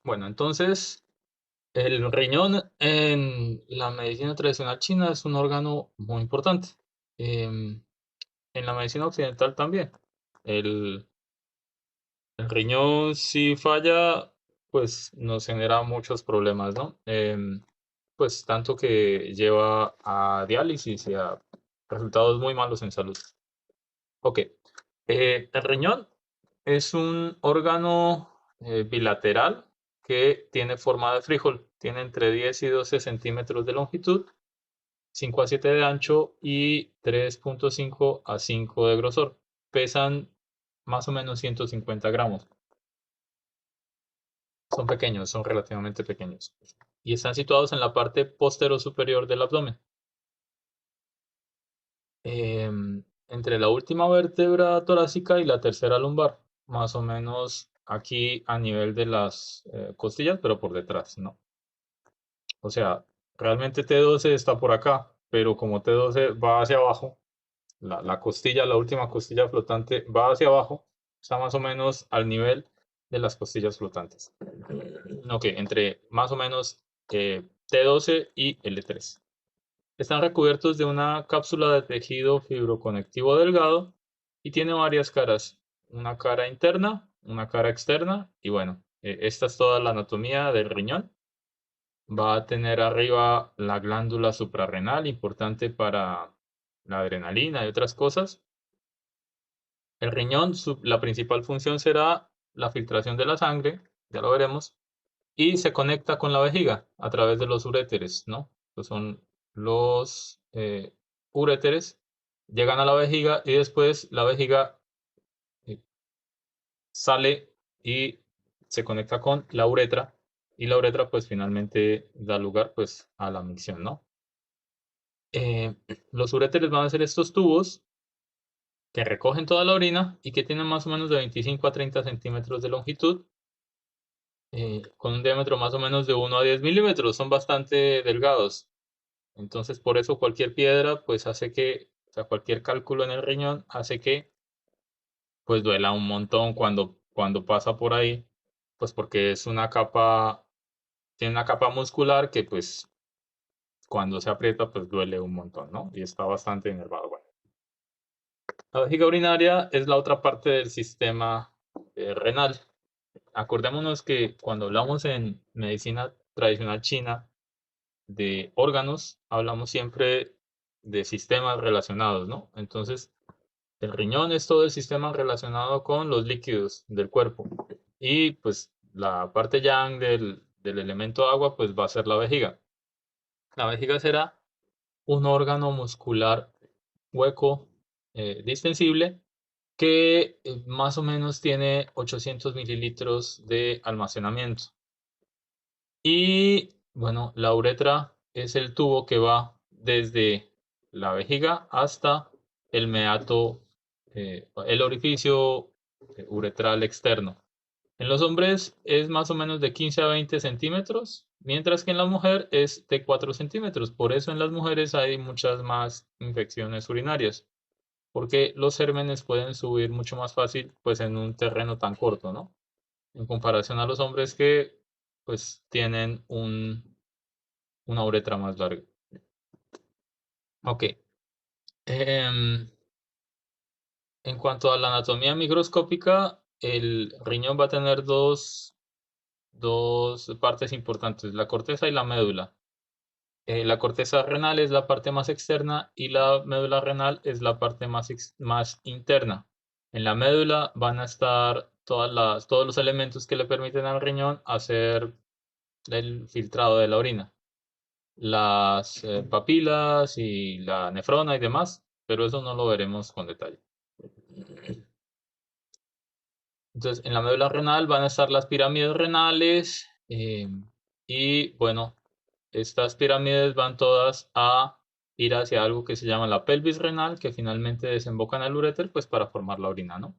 Bueno, entonces el riñón en la medicina tradicional china es un órgano muy importante. Em, en la medicina occidental también. El, el riñón si falla, pues nos genera muchos problemas, ¿no? Pues tanto que lleva a diálisis y a resultados muy malos en salud. Ok, el riñón es un órgano bilateral que tiene forma de frijol. Tiene entre 10 y 12 centímetros de longitud, 5 a 7 de ancho y 3,5 a 5 de grosor. Pesan más o menos 150 gramos. Son pequeños, son relativamente pequeños. Y están situados en la parte posterior superior del abdomen. Entre la última vértebra torácica y la tercera lumbar, más o menos aquí a nivel de las costillas, pero por detrás, ¿no? O sea, realmente T12 está por acá, pero como T12 va hacia abajo, la costilla, la última costilla flotante va hacia abajo, está más o menos al nivel de las costillas flotantes. Ok, entre más o menos T12 y L3. Están recubiertos de una cápsula de tejido fibroconectivo delgado y tiene varias caras. Una cara interna, una cara externa y bueno, esta es toda la anatomía del riñón. Va a tener arriba la glándula suprarrenal, importante para la adrenalina y otras cosas. El riñón, la principal función será la filtración de la sangre, ya lo veremos, y se conecta con la vejiga a través de los uréteres, ¿no? Que son los uréteres, llegan a la vejiga y después la vejiga eh, sale y se conecta con la uretra y la uretra pues finalmente da lugar pues a la micción, ¿no? Eh, los uréteres van a ser estos tubos que recogen toda la orina y que tienen más o menos de 25 a 30 centímetros de longitud, con un diámetro más o menos de 1 a 10 milímetros. Son bastante delgados. Entonces, por eso cualquier piedra, pues hace que, o sea, cualquier cálculo en el riñón hace que, pues duela un montón cuando pasa por ahí, pues porque es una capa, tiene una capa muscular que, pues, cuando se aprieta, pues duele un montón, ¿no? Y está bastante enervado. Bueno, la vejiga urinaria es la otra parte del sistema renal. Acordémonos que cuando hablamos en medicina tradicional china de órganos, hablamos siempre de sistemas relacionados, ¿no? Entonces, el riñón es todo el sistema relacionado con los líquidos del cuerpo. Y pues la parte yang del elemento agua, pues va a ser la vejiga. La vejiga será un órgano muscular hueco distensible que más o menos tiene 800 mililitros de almacenamiento. Y bueno, la uretra es el tubo que va desde la vejiga hasta el meato, el orificio uretral externo. En los hombres es más o menos de 15 a 20 centímetros, mientras que en la mujer es de 4 centímetros. Por eso en las mujeres hay muchas más infecciones urinarias, porque los gérmenes pueden subir mucho más fácil pues en un terreno tan corto, ¿no? En comparación a los hombres que pues tienen una uretra más larga. Ok. em, en cuanto a la anatomía microscópica, el riñón va a tener dos partes importantes, la corteza y la médula. La corteza renal es la parte más externa y la médula renal es la parte más interna. En la médula van a estar todos los elementos que le permiten al riñón hacer el filtrado de la orina. Las papilas y la nefrona y demás, pero eso no lo veremos con detalle. Entonces, en la médula renal van a estar las pirámides renales y bueno, estas pirámides van todas a ir hacia algo que se llama la pelvis renal, que finalmente desemboca en el uréter, pues para formar la orina, ¿no?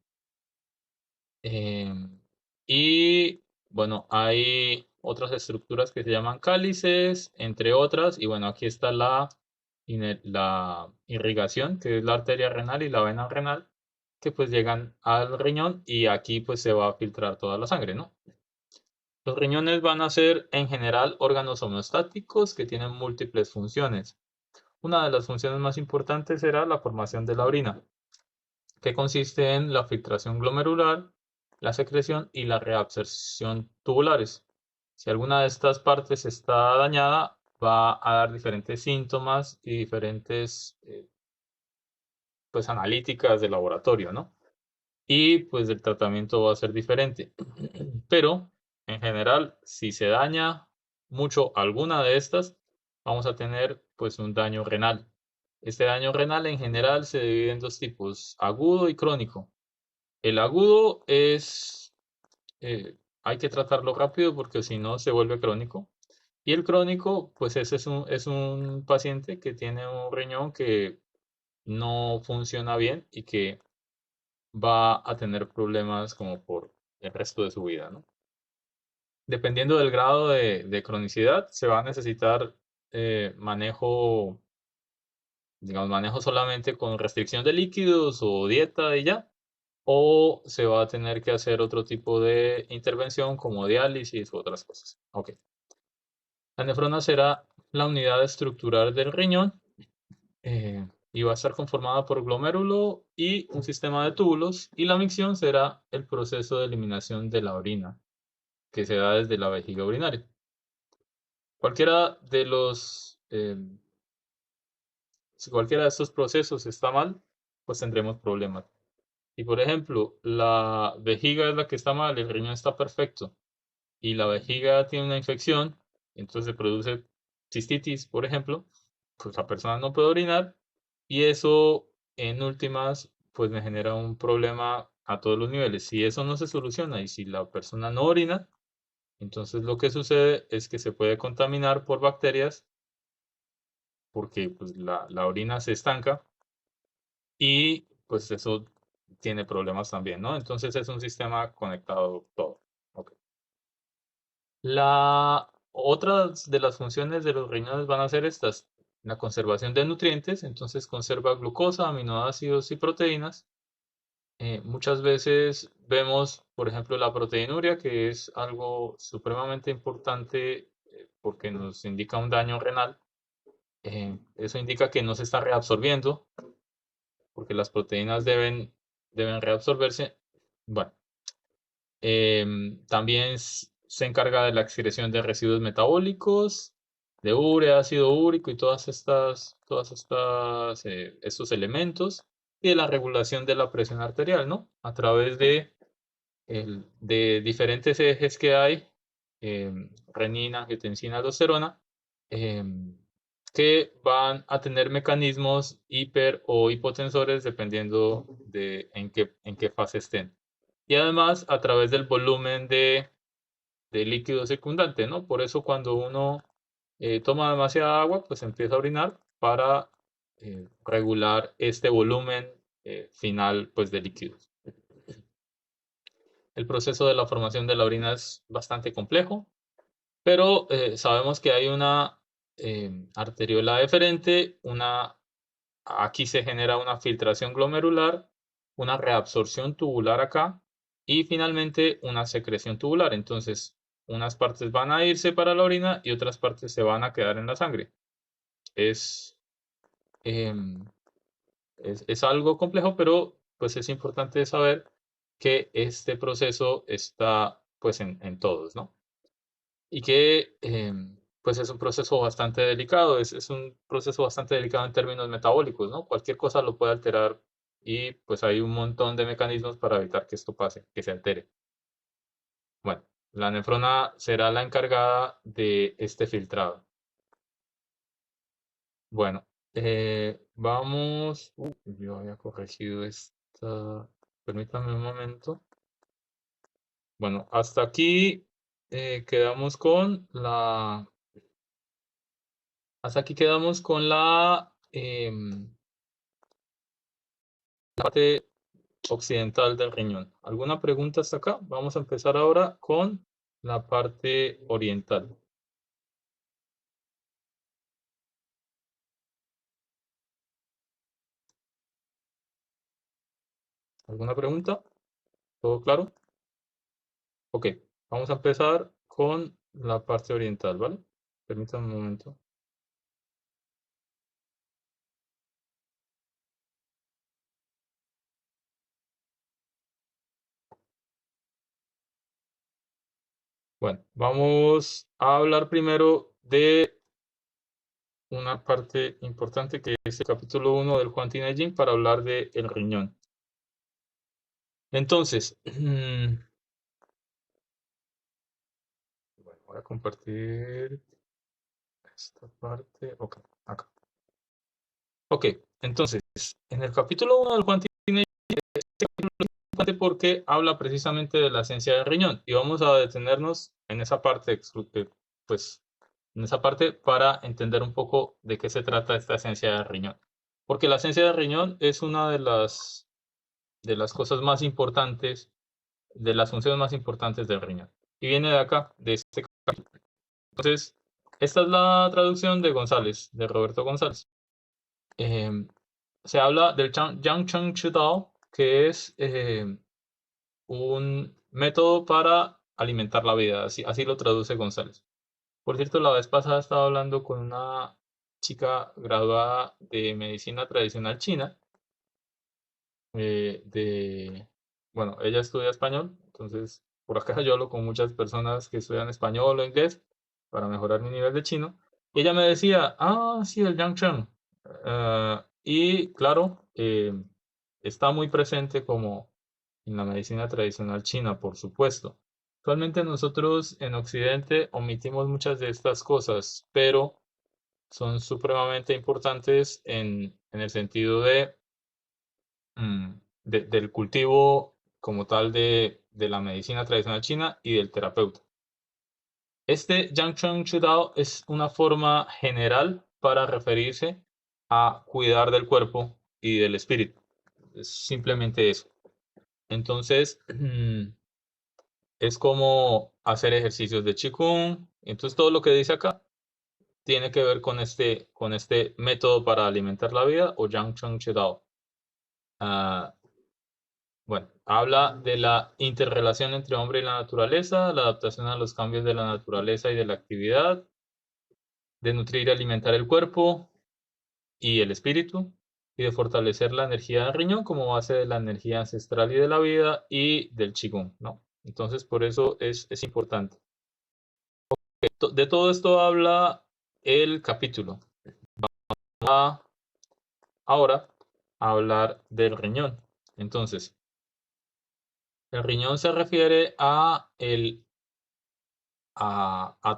Y bueno, hay otras estructuras que se llaman cálices, entre otras, y bueno, aquí está la irrigación, que es la arteria renal y la vena renal, que pues llegan al riñón y aquí pues se va a filtrar toda la sangre, ¿no? Los riñones van a ser en general órganos homeostáticos que tienen múltiples funciones. Una de las funciones más importantes será la formación de la orina, que consiste en la filtración glomerular, la secreción y la reabsorción tubulares. Si alguna de estas partes está dañada, va a dar diferentes síntomas y diferentes pues analíticas de laboratorio, ¿no? Y pues el tratamiento va a ser diferente. Pero en general, si se daña mucho alguna de estas, vamos a tener pues un daño renal. Este daño renal en general se divide en dos tipos, agudo y crónico. El agudo es, hay que tratarlo rápido porque si no se vuelve crónico. Y el crónico, pues ese es un paciente que tiene un riñón que no funciona bien y que va a tener problemas como por el resto de su vida, ¿no? Dependiendo del grado de cronicidad, se va a necesitar manejo, digamos, manejo solamente con restricción de líquidos o dieta y ya, o se va a tener que hacer otro tipo de intervención como diálisis u otras cosas. Ok. La nefrona será la unidad estructural del riñón y va a estar conformada por glomérulo y un sistema de túbulos, y la micción será el proceso de eliminación de la orina que se da desde la vejiga urinaria. Cualquiera de los, si cualquiera de estos procesos está mal, pues tendremos problemas. Y por ejemplo, la vejiga es la que está mal, el riñón está perfecto, y la vejiga tiene una infección, entonces se produce cistitis, por ejemplo, pues la persona no puede orinar y eso en últimas pues me genera un problema a todos los niveles. Si eso no se soluciona y si la persona no orina, entonces lo que sucede es que se puede contaminar por bacterias porque pues la orina se estanca y pues eso tiene problemas también, ¿no? Entonces es un sistema conectado todo. Ok. La otra de las funciones de los riñones van a ser estas, la conservación de nutrientes, entonces conserva glucosa, aminoácidos y proteínas. Muchas veces vemos, por ejemplo, la proteinuria, que es algo supremamente importante porque nos indica un daño renal. Eso indica que no se está reabsorbiendo, porque las proteínas deben reabsorberse. Bueno, también se encarga de la excreción de residuos metabólicos, de urea, ácido úrico y estos elementos, y de la regulación de la presión arterial, ¿no? A través de diferentes ejes que hay, renina, angiotensina, aldosterona, em, que van a tener mecanismos hiper o hipotensores dependiendo de en qué fase estén. Y además a través del volumen de líquido circundante, ¿no? Por eso cuando uno toma demasiada agua, pues empieza a orinar para regular este volumen final, pues, de líquidos. El proceso de la formación de la orina es bastante complejo, pero sabemos que hay una arteriola deferente, aquí se genera una filtración glomerular, una reabsorción tubular acá y finalmente una secreción tubular. Entonces, unas partes van a irse para la orina y otras partes se van a quedar en la sangre. Es, em, es algo complejo, pero pues es importante saber que este proceso está pues en todos, ¿no? Y que pues es un proceso bastante delicado, es un proceso bastante delicado en términos metabólicos, ¿no? Cualquier cosa lo puede alterar y pues hay un montón de mecanismos para evitar que esto pase, que se altere. Bueno, la nefrona será la encargada de este filtrado. Bueno, vamos, yo había corregido esta, permítame un momento. Bueno, hasta aquí quedamos con hasta aquí quedamos con la parte occidental del riñón. ¿Alguna pregunta hasta acá? Vamos a empezar ahora con la parte oriental. ¿Alguna pregunta? ¿Todo claro? Ok, vamos a empezar con la parte oriental, ¿vale? Permítanme un momento. Bueno, vamos a hablar primero de una parte importante que es el capítulo 1 del Juan Tinellín para hablar de el riñón. Entonces, bueno, voy a compartir esta parte. Ok, acá. Ok, entonces, en el capítulo 1 del Juan Tinellín porque habla precisamente de la esencia del riñón y vamos a detenernos en esa parte, pues, en esa parte para entender un poco de qué se trata esta esencia del riñón. Porque la esencia del riñón es una de las cosas más importantes, de las funciones más importantes del riñón. Y viene de acá, de este capítulo. Entonces, esta es la traducción de González, de Roberto González. Se habla del Yang Cheng Chudao, que es un método para alimentar la vida, así lo traduce González. Por cierto, la vez pasada estaba hablando con una chica graduada de medicina tradicional china, bueno, ella estudia español, entonces por acá yo hablo con muchas personas que estudian español o inglés para mejorar mi nivel de chino. Y ella me decía, sí, el Yangcheng. Y claro, está muy presente como en la medicina tradicional china, por supuesto. Actualmente nosotros en Occidente omitimos muchas de estas cosas, pero son supremamente importantes en el sentido mm, del cultivo como tal de la medicina tradicional china y del terapeuta. Este Yang Chudao es una forma general para referirse a cuidar del cuerpo y del espíritu. Es simplemente eso. Entonces, es como hacer ejercicios de Qigong. Entonces, todo lo que dice acá tiene que ver con este método para alimentar la vida o Yang Cheng Chedao. Ah, bueno, habla de la interrelación entre hombre y la naturaleza, la adaptación a los cambios de la naturaleza y de la actividad, de nutrir y alimentar el cuerpo y el espíritu, y de fortalecer la energía del riñón como base de la energía ancestral y de la vida y del Qigong, ¿no? Entonces, por eso es importante. De todo esto habla el capítulo. Va ahora a hablar del riñón. Entonces, el riñón se refiere a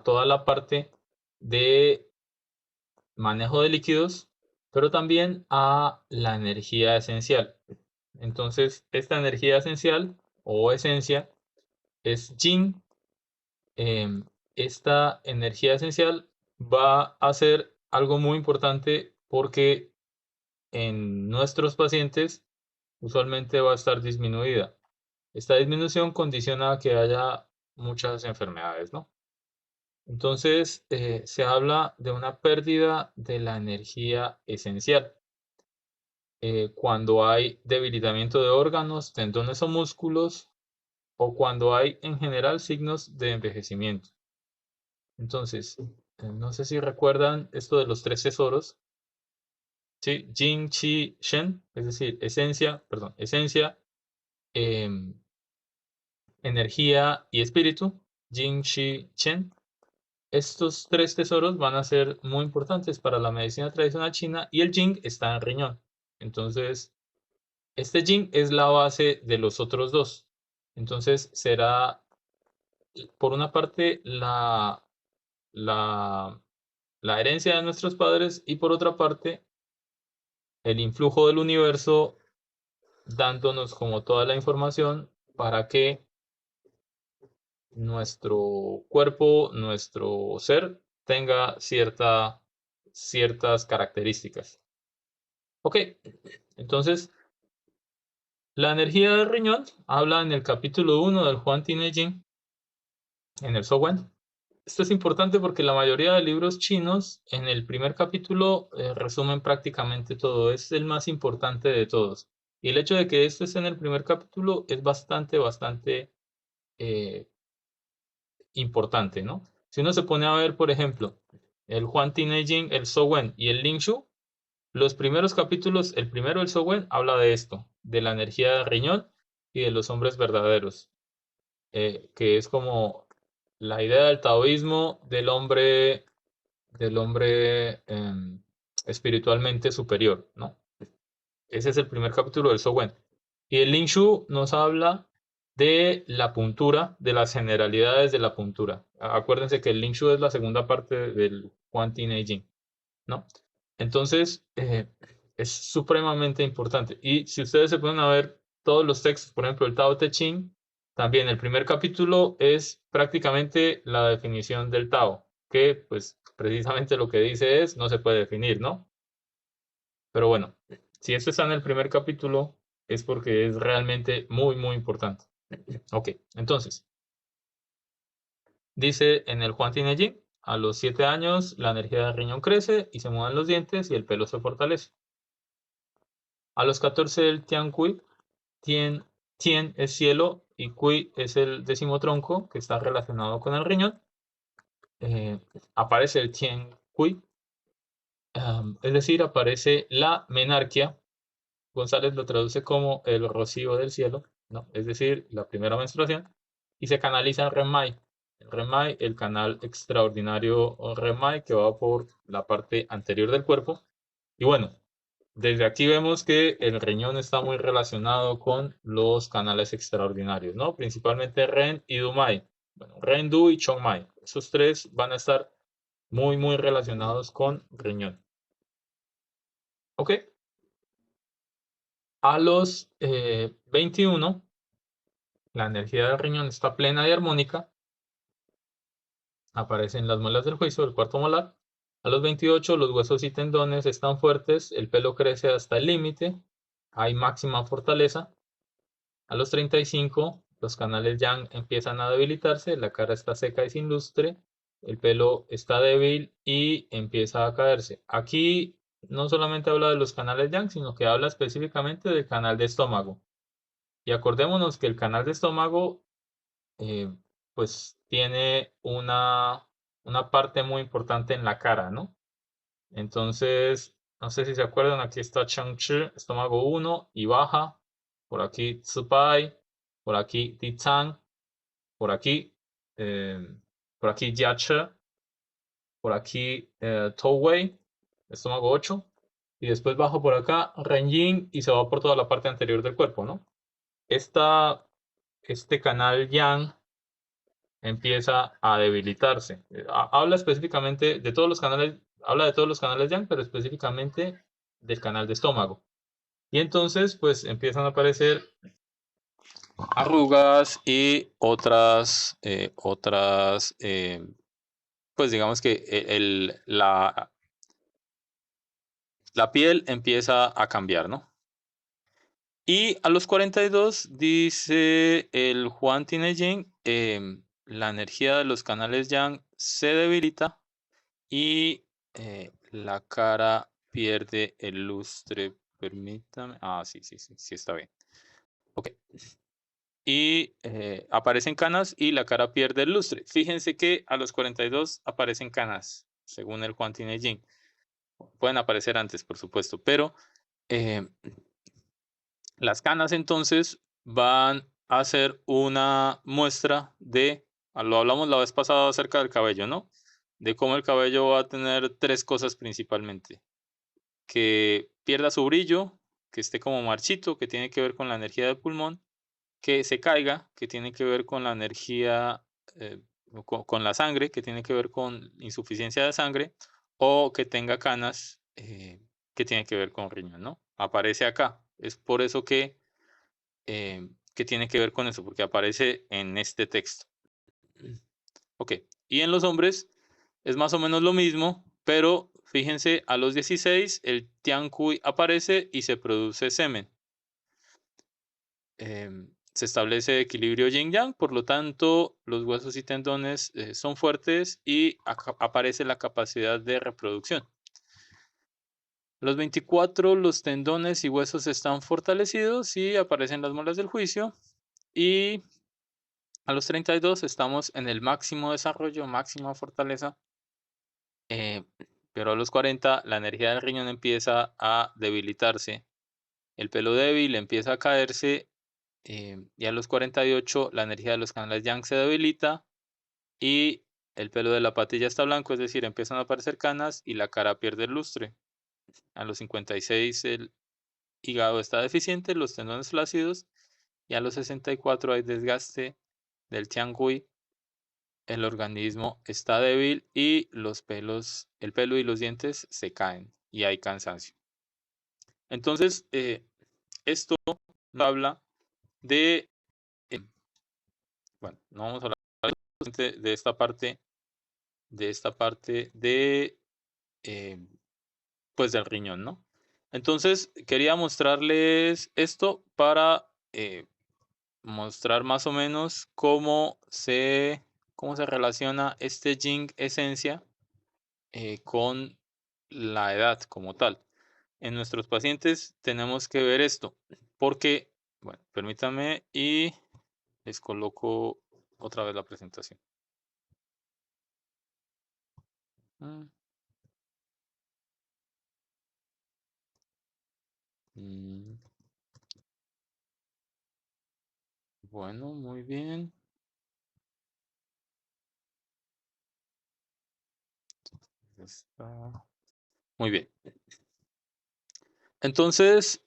toda la parte de manejo de líquidos, pero también a la energía esencial. Entonces, esta energía esencial o esencia es Yin. Esta energía esencial va a ser algo muy importante porque en nuestros pacientes usualmente va a estar disminuida. Esta disminución condiciona a que haya muchas enfermedades, ¿no? Entonces, se habla de una pérdida de la energía esencial. Cuando hay debilitamiento de órganos, tendones o músculos, o cuando hay en general signos de envejecimiento. Entonces, no sé si recuerdan esto de los tres tesoros, ¿sí? Jin, Qi, Shen, es decir, esencia, em, energía y espíritu, Jin, Qi, Shen. Estos tres tesoros van a ser muy importantes para la medicina tradicional china y el Jing está en riñón. Entonces, este Jing es la base de los otros dos. Entonces, será, por una parte, la, la herencia de nuestros padres y por otra parte, el influjo del universo dándonos como toda la información para que nuestro cuerpo, nuestro ser, tenga ciertas características. Ok, entonces la energía del riñón habla en el capítulo 1 del Juan Tinellín, en el Zhou. Esto es importante porque la mayoría de libros chinos en el primer capítulo resumen prácticamente todo. Es el más importante de todos. Y el hecho de que esto esté en el primer capítulo es bastante eh, importante, ¿no? Si uno se pone a ver, por ejemplo, el Huan Ti Jing, el Shou Wen y el Ling Shu, los primeros capítulos, el primero, el Shou Wen, habla de esto, de la energía del riñón y de los hombres verdaderos, que es como la idea del taoísmo del hombre espiritualmente superior, ¿no? Ese es el primer capítulo del Shou. Y el Ling Shu nos habla de la puntura, de las generalidades de la puntura. Acuérdense que el Ling Shu es la segunda parte del Huan Ti Jing, ¿no? Entonces, es supremamente importante. Y si ustedes se ponen a ver todos los textos, por ejemplo, el Tao Te Ching, también el primer capítulo es prácticamente la definición del Tao, que pues precisamente lo que dice es no se puede definir, ¿no? Pero bueno, si esto está en el primer capítulo, es porque es realmente muy, muy importante. Ok, entonces, dice en el Huan Tin Jing, a los 7 años la energía del riñón crece y se mueven los dientes y el pelo se fortalece. A los 14 el Tian Kui, Tien es cielo y Kui es el décimo tronco que está relacionado con el riñón. Eh, aparece el Tien Kui, es decir, aparece la menarquia. González lo traduce como el rocío del cielo, ¿no? Es decir, la primera menstruación, y se canaliza en Renmai. El Renmai, el canal extraordinario Renmai que va por la parte anterior del cuerpo. Y bueno, desde aquí vemos que el riñón está muy relacionado con los canales extraordinarios, ¿no? Principalmente Ren y Dumai. Bueno, Ren, Du y Chongmai. Esos tres van a estar muy, muy relacionados con riñón. ¿Ok? A los 21, la energía del riñón está plena y armónica. Aparecen las muelas del juicio, el cuarto molar. A los 28, los huesos y tendones están fuertes, el pelo crece hasta el límite, hay máxima fortaleza. A los 35, los canales yang empiezan a debilitarse, la cara está seca y sin lustre, el pelo está débil y empieza a caerse. Aquí no solamente habla de los canales yang, sino que habla específicamente del canal de estómago. Y acordémonos que el canal de estómago eh, pues tiene una parte muy importante en la cara, ¿no? Entonces, no sé si se acuerdan, aquí está Changchi, estómago 1 y baja, por aquí Tsupai, por aquí Titsang, por aquí, eh, por aquí Jiache, por aquí Touwei, estómago 8, y después bajo por acá Renjin y se va por toda la parte anterior del cuerpo, ¿no? Este canal Yang empieza a debilitarse. Habla específicamente de todos los canales, habla de todos los canales Yang, pero específicamente del canal de estómago. Y entonces, pues empiezan a aparecer arrugas y pues digamos que la piel empieza a cambiar, ¿no? Y a los 42 dice el Huan Tinejing, la energía de los canales Yang se debilita y la cara pierde el lustre. Permítame. Ah, sí, sí, sí, sí está bien. Ok. Y aparecen canas y la cara pierde el lustre. Fíjense que a los 42 aparecen canas, según el Huan Tinejing. Pueden aparecer antes, por supuesto, pero eh, las canas entonces van a ser una muestra lo hablamos la vez pasada acerca del cabello, ¿no? De cómo el cabello va a tener tres cosas principalmente. Que pierda su brillo, que esté como marchito, que tiene que ver con la energía del pulmón, que se caiga, que tiene que ver con la energía, con la sangre, que tiene que ver con insuficiencia de sangre, o que tenga canas, que tiene que ver con riñón, ¿no? Aparece acá. Es por eso que tiene que ver con eso, porque aparece en este texto. Ok, y en los hombres es más o menos lo mismo, pero fíjense, a los 16 el Tiancui aparece y se produce semen. Se establece equilibrio yin-yang, por lo tanto los huesos y tendones son fuertes y aparece la capacidad de reproducción. Los 24 los tendones y huesos están fortalecidos y aparecen las muelas del juicio y A los 32 estamos en el máximo desarrollo, máxima fortaleza, eh, pero a los 40 la energía del riñón empieza a debilitarse, el pelo débil empieza a caerse, y a los 48 la energía de los canales yang se debilita y el pelo de la patilla está blanco, es decir, empiezan a aparecer canas y la cara pierde el lustre. A los 56 el hígado está deficiente, los tendones flácidos, y a los 64 hay desgaste del tiangui, el organismo está débil y el pelo y los dientes se caen y hay cansancio. Entonces, esto habla de, eh, bueno, no vamos a hablar de esta parte de, eh, pues del riñón, ¿no? Entonces, quería mostrarles esto para mostrar más o menos cómo se relaciona este yin esencia con la edad como tal. En nuestros pacientes tenemos que ver esto, porque, bueno, permítanme y les coloco otra vez la presentación. Mm, mm, Bueno, muy bien. Está muy bien. Entonces,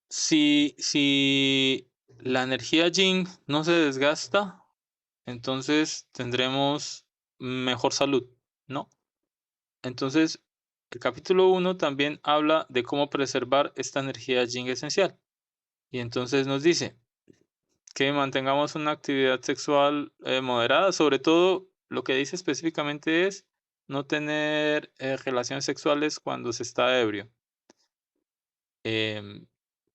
si la energía yin no se desgasta, entonces tendremos mejor salud, ¿no? Entonces, el capítulo 1 también habla de cómo preservar esta energía yin esencial. Y entonces nos dice que mantengamos una actividad sexual moderada, sobre todo lo que dice específicamente es no tener relaciones sexuales cuando se está ebrio. Em,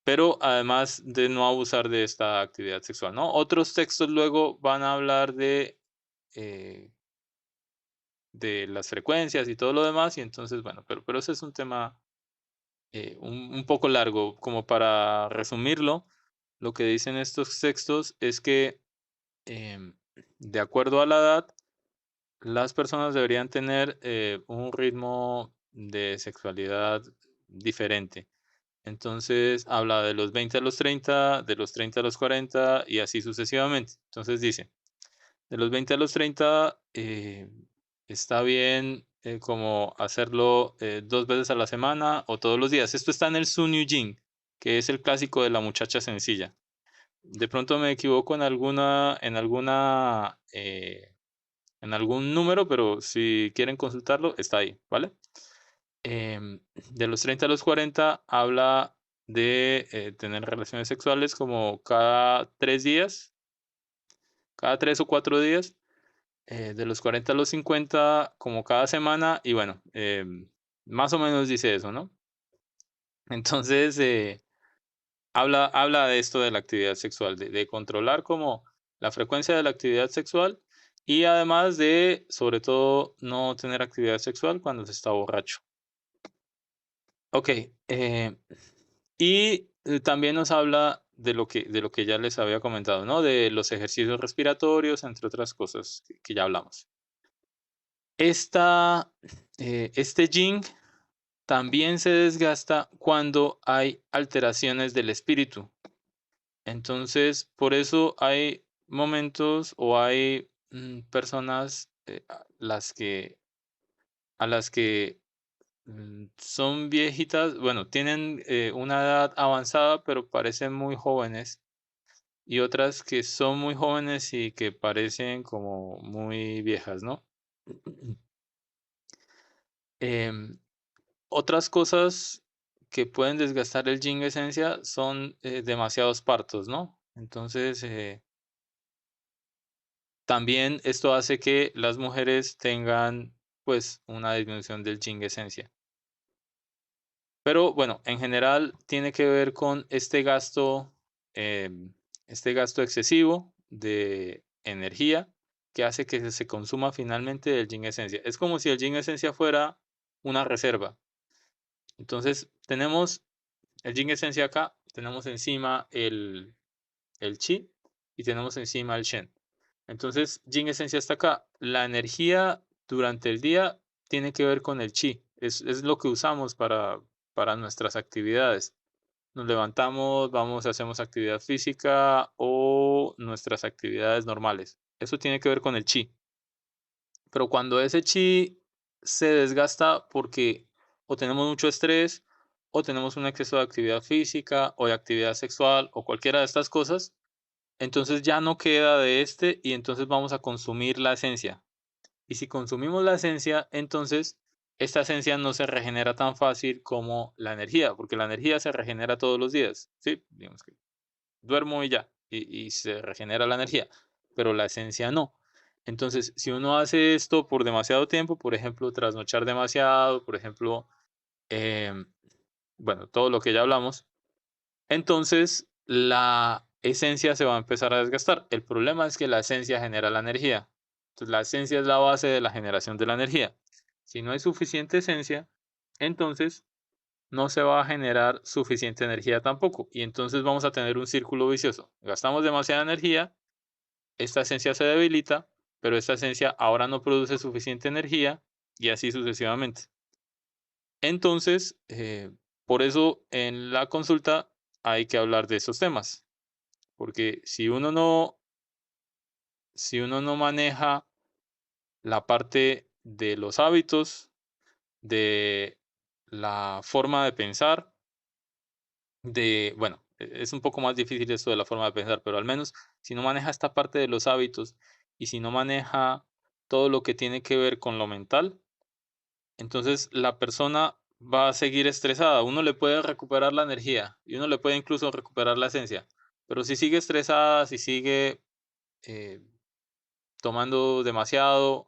pero además de no abusar de esta actividad sexual, ¿no? Otros textos luego van a hablar eh, de las frecuencias y todo lo demás, y entonces, bueno, pero ese es un tema un poco largo, como para resumirlo, lo que dicen estos textos es que em, de acuerdo a la edad, las personas deberían tener un ritmo de sexualidad diferente. Entonces habla de los 20 a los 30, de los 30 a los 40 y así sucesivamente. Entonces dice, de los 20 a los 30 está bien como hacerlo 2 veces a la semana o todos los días. Esto está en el Sunyu Jin, que es el clásico de la muchacha sencilla. De pronto me equivoco en algún número, pero si quieren consultarlo, está ahí, ¿vale? De los 30 a los 40 habla de tener relaciones sexuales como cada 3 o 4 días. De los 40 a los 50 como cada semana y bueno, más o menos dice eso, ¿no? Entonces, habla de esto de la actividad sexual, de controlar como la frecuencia de la actividad sexual y además de, sobre todo, no tener actividad sexual cuando se está borracho. Ok, y también nos habla de lo que ya les había comentado, ¿no? De los ejercicios respiratorios, entre otras cosas que ya hablamos. Este yin también se desgasta cuando hay alteraciones del espíritu. Entonces, por eso hay momentos o hay personas a las que son viejitas, bueno, tienen una edad avanzada, pero parecen muy jóvenes, y otras que son muy jóvenes y que parecen como muy viejas, ¿no? Em, Otras cosas que pueden desgastar el yin esencia son demasiados partos, ¿no? Entonces, también esto hace que las mujeres tengan pues una disminución del yin esencia. Pero bueno, en general tiene que ver con este gasto excesivo de energía que hace que se consuma finalmente el yin esencia. Es como si el yin esencia fuera una reserva. Entonces, tenemos el yin esencia acá, tenemos encima el chi, y tenemos encima el shen. Entonces, yin esencia está acá. La energía durante el día tiene que ver con el chi. Es lo que usamos para nuestras actividades. Nos levantamos, vamos, hacemos actividad física o nuestras actividades normales. Eso tiene que ver con el chi. Pero cuando ese chi se desgasta porque o tenemos mucho estrés o tenemos un exceso de actividad física o de actividad sexual o cualquiera de estas cosas, entonces ya no queda de este y entonces vamos a consumir la esencia. Y si consumimos la esencia, entonces esta esencia no se regenera tan fácil como la energía, porque la energía se regenera todos los días, ¿sí? Digamos que duermo y ya, y se regenera la energía, pero la esencia no. Entonces, si uno hace esto por demasiado tiempo, por ejemplo, trasnochar demasiado, por ejemplo, em, bueno, todo lo que ya hablamos, entonces la esencia se va a empezar a desgastar. El problema es que la esencia genera la energía. Entonces, la esencia es la base de la generación de la energía. Si no hay suficiente esencia, entonces no se va a generar suficiente energía tampoco. Y entonces vamos a tener un círculo vicioso. Gastamos demasiada energía, esta esencia se debilita, pero esta esencia ahora no produce suficiente energía y así sucesivamente. Entonces, por eso en la consulta hay que hablar de esos temas, porque si uno no maneja la parte de los hábitos, de la forma de pensar, bueno, es un poco más difícil esto de la forma de pensar, pero al menos si no maneja esta parte de los hábitos y si no maneja todo lo que tiene que ver con lo mental, entonces la persona va a seguir estresada. Uno le puede recuperar la energía y uno le puede incluso recuperar la esencia, pero si sigue estresada, si sigue eh, tomando demasiado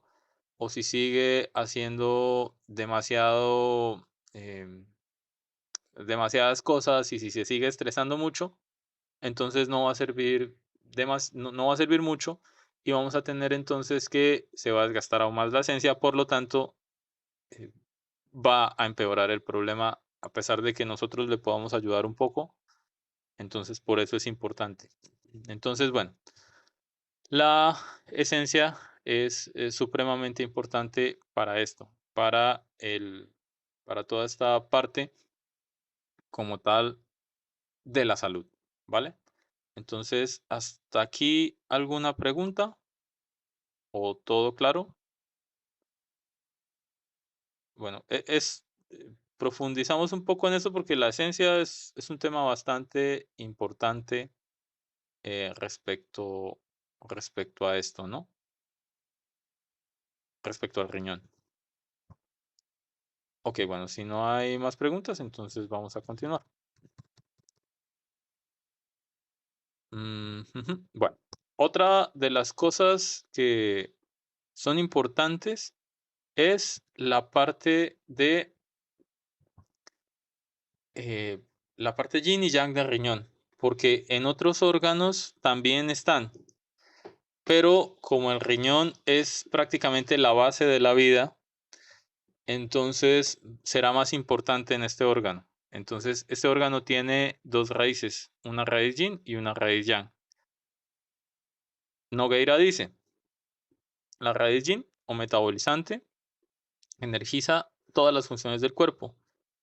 o si sigue haciendo em, demasiadas cosas y si se sigue estresando mucho, entonces no va a servir no va a servir mucho y vamos a tener entonces que se va a desgastar aún más la esencia, por lo tanto, eh, va a empeorar el problema a pesar de que nosotros le podamos ayudar un poco. Entonces, por eso es importante. Entonces, bueno, la esencia es supremamente importante para esto, para toda esta parte como tal de la salud, ¿vale? Entonces, hasta aquí, ¿alguna pregunta o todo claro? Bueno, profundizamos un poco en eso porque la esencia es un tema bastante importante respecto a esto, ¿no? Respecto al riñón. Ok, bueno, si no hay más preguntas, entonces vamos a continuar. Ujú. Bueno, otra de las cosas que son importantes es eh, la parte yin y yang del riñón, porque en otros órganos también están, pero como el riñón es prácticamente la base de la vida, entonces será más importante en este órgano. Entonces, este órgano tiene dos raíces, una raíz yin y una raíz yang. Nogueira dice, la raíz yin o metabolizante energiza todas las funciones del cuerpo.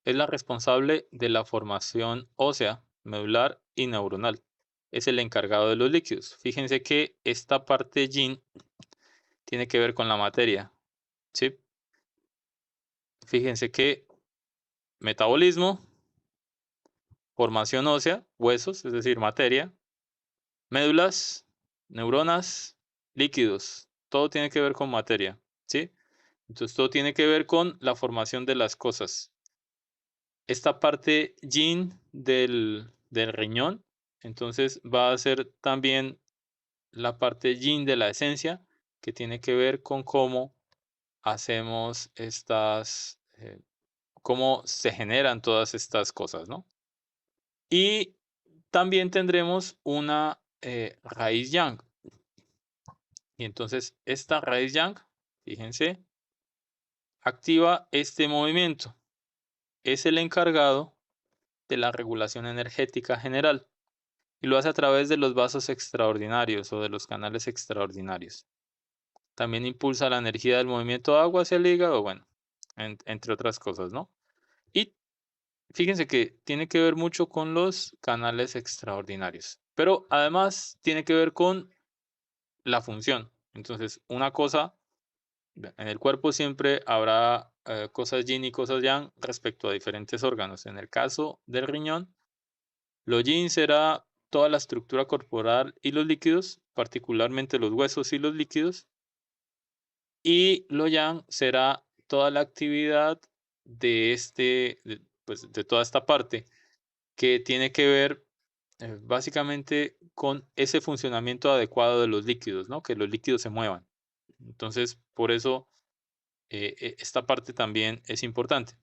Es la responsable de la formación ósea, medular y neuronal. Es el encargado de los líquidos. Fíjense que esta parte yin tiene que ver con la materia, ¿sí? Fíjense que metabolismo, formación ósea, huesos, es decir, materia, médulas, neuronas, líquidos. Todo tiene que ver con materia, ¿sí? Entonces todo tiene que ver con la formación de las cosas. Esta parte yin del riñón, entonces va a ser también la parte yin de la esencia, que tiene que ver con cómo hacemos cómo se generan todas estas cosas, ¿no? Y también tendremos una raíz yang. Y entonces esta raíz yang, fíjense, activa este movimiento. Es el encargado de la regulación energética general. y lo hace a través de los vasos extraordinarios o de los canales extraordinarios. También impulsa la energía del movimiento de agua hacia el hígado, bueno, entre otras cosas, ¿no? Y fíjense que tiene que ver mucho con los canales extraordinarios, pero además tiene que ver con la función. Entonces, una cosa, en el cuerpo siempre habrá cosas yin y cosas yang respecto a diferentes órganos. En el caso del riñón, lo yin será toda la estructura corporal y los líquidos, particularmente los huesos y los líquidos, y lo yang será toda la actividad de pues, de toda esta parte que tiene que ver básicamente con ese funcionamiento adecuado de los líquidos, ¿no? Que los líquidos se muevan. Entonces, por eso esta parte también es importante.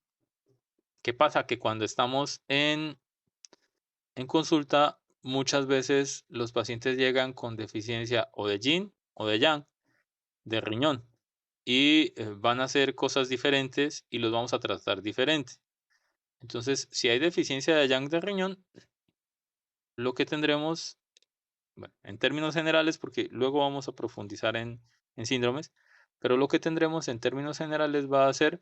¿Qué pasa? Que cuando estamos en consulta, muchas veces los pacientes llegan con deficiencia o de yin o de yang, de riñón, y van a hacer cosas diferentes y los vamos a tratar diferente. Entonces, si hay deficiencia de yang de riñón, lo que tendremos, bueno, en términos generales, porque luego vamos a profundizar en síndromes, pero lo que tendremos en términos generales va a ser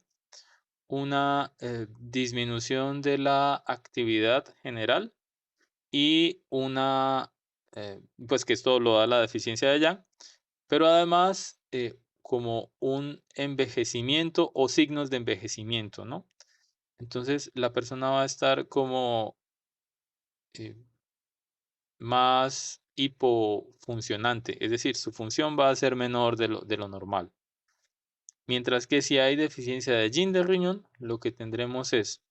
una disminución de la actividad general y pues que esto lo da la deficiencia de yang, pero además como un envejecimiento o signos de envejecimiento, ¿no? Entonces la persona va a estar como eh, más hipofuncionante, es decir, su función va a ser menor de lo normal. Mientras que si hay deficiencia de yin del riñón, lo que tendremos es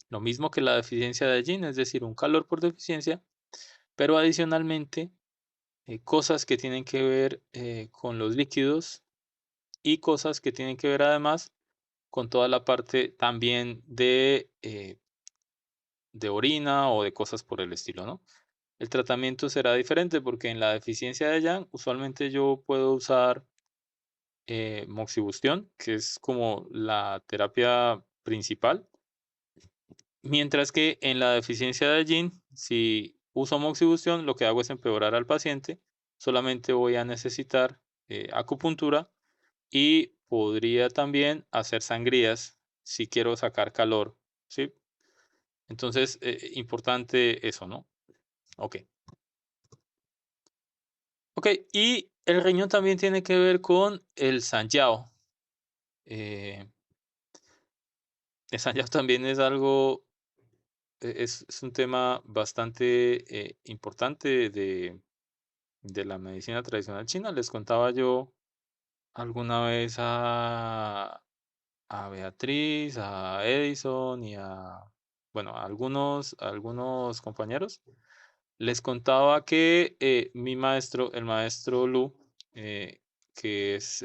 lo mismo que la deficiencia de yin, es decir, un calor por deficiencia, pero adicionalmente cosas que tienen que ver con los líquidos y cosas que tienen que ver además con toda la parte también de orina o de cosas por el estilo, ¿no? El tratamiento será diferente porque en la deficiencia de yang usualmente yo puedo usar moxibustión, que es como la terapia principal, mientras que en la deficiencia de yin, si uso moxibustión, lo que hago es empeorar al paciente, solamente voy a necesitar acupuntura y podría también hacer sangrías si quiero sacar calor, ¿sí? Entonces, importante eso, ¿no? Ok. Ok, y el riñón también tiene que ver con el Sanjiao. Eh, el Sanjiao también es algo, es un tema bastante importante de la medicina tradicional china. Les contaba yo alguna vez a Beatriz, a Edison y bueno, a algunos compañeros. Les contaba que mi maestro, el maestro Lu, eh, que es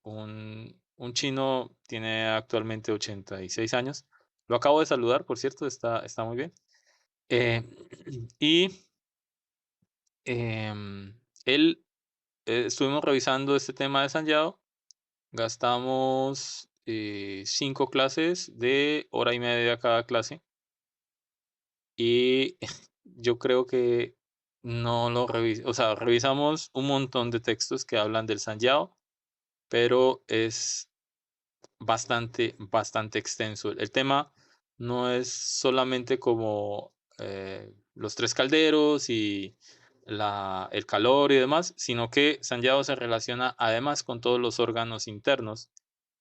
un chino, tiene actualmente 86 años. Lo acabo de saludar, por cierto, está muy bien. Eh, y él, estuvimos revisando este tema de Sanjao. Gastamos 5 clases de hora y media cada clase. Y yo creo que no lo revisamos, o sea, revisamos un montón de textos que hablan del Sanjiao, pero es bastante extenso. El tema no es solamente como los tres calderos y el calor y demás, sino que Sanjiao se relaciona además con todos los órganos internos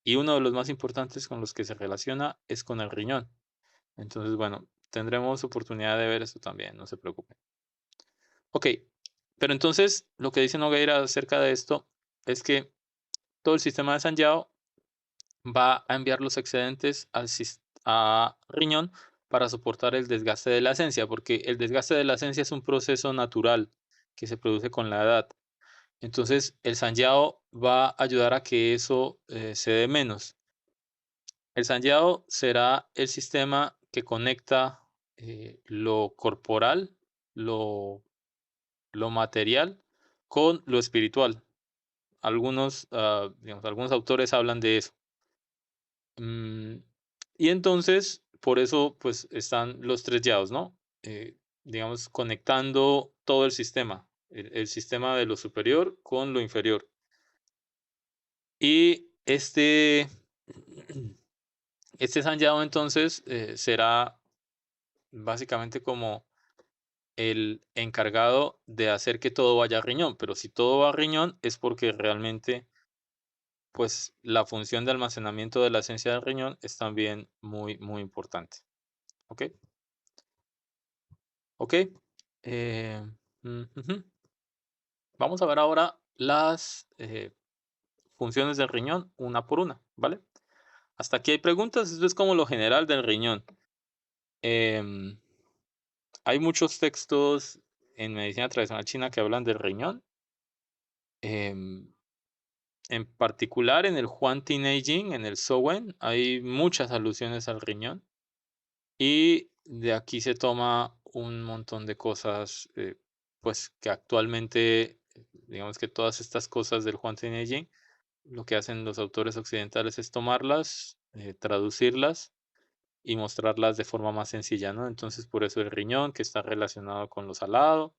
y uno de los más importantes con los que se relaciona es con el riñón. Entonces, bueno, tendremos oportunidad de ver eso también, no se preocupen. Ok, pero entonces lo que dice Nogueira acerca de esto es que todo el sistema de Sanjiao va a enviar los excedentes a riñón para soportar el desgaste de la esencia, porque el desgaste de la esencia es un proceso natural que se produce con la edad. Entonces, el Sanjiao va a ayudar a que eso se dé menos. El Sanjiao será el sistema que conecta lo corporal, lo, lo material, con lo espiritual. Algunos autores hablan de eso. Mm, y entonces, por eso, pues están los tres yaos, ¿no? digamos, conectando todo el sistema, el sistema de lo superior con lo inferior. Y este Sanjiao entonces será básicamente como el encargado de hacer que todo vaya a riñón, pero si todo va a riñón es porque realmente pues la función de almacenamiento de la esencia del riñón es también muy, muy importante. ¿Ok? ¿Ok? Eh, ujú. Vamos a ver ahora las funciones del riñón una por una, ¿vale? Hasta aquí hay preguntas, esto es como lo general del riñón. Em, Hay muchos textos en medicina tradicional china que hablan del riñón. em, en particular en el Huan Ti Neijing, en el Zhouwen, hay muchas alusiones al riñón. Y de aquí se toma un montón de cosas, pues que actualmente, digamos que todas estas cosas del Huan Ti Neijing, lo que hacen los autores occidentales es tomarlas, traducirlas y mostrarlas de forma más sencilla, ¿no? Entonces, por eso el riñón, que está relacionado con lo salado,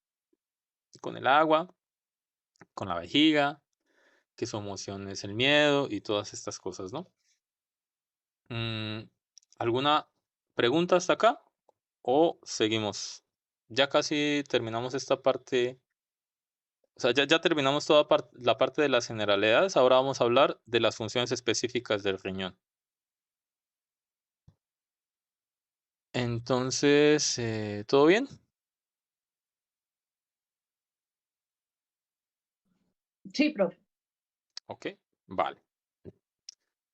con el agua, con la vejiga, que su emoción es el miedo y todas estas cosas, ¿no? Mm, ¿Alguna pregunta hasta acá o seguimos? Ya casi terminamos esta parte, o sea, ya terminamos toda la parte de las generalidades, ahora vamos a hablar de las funciones específicas del riñón. Entonces, ¿todo bien? Sí, profe. Ok, vale.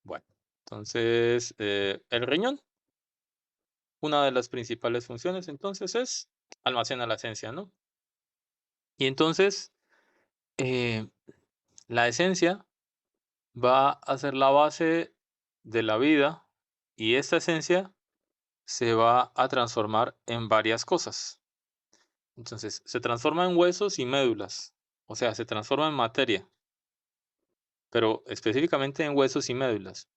Bueno, entonces, el riñón, una de las principales funciones entonces es almacena la esencia, ¿no? Y entonces, eh, la esencia va a ser la base de la vida y esta esencia se va a transformar en varias cosas. Entonces, se transforma en huesos y médulas, o sea, se transforma en materia, pero específicamente en huesos y médulas.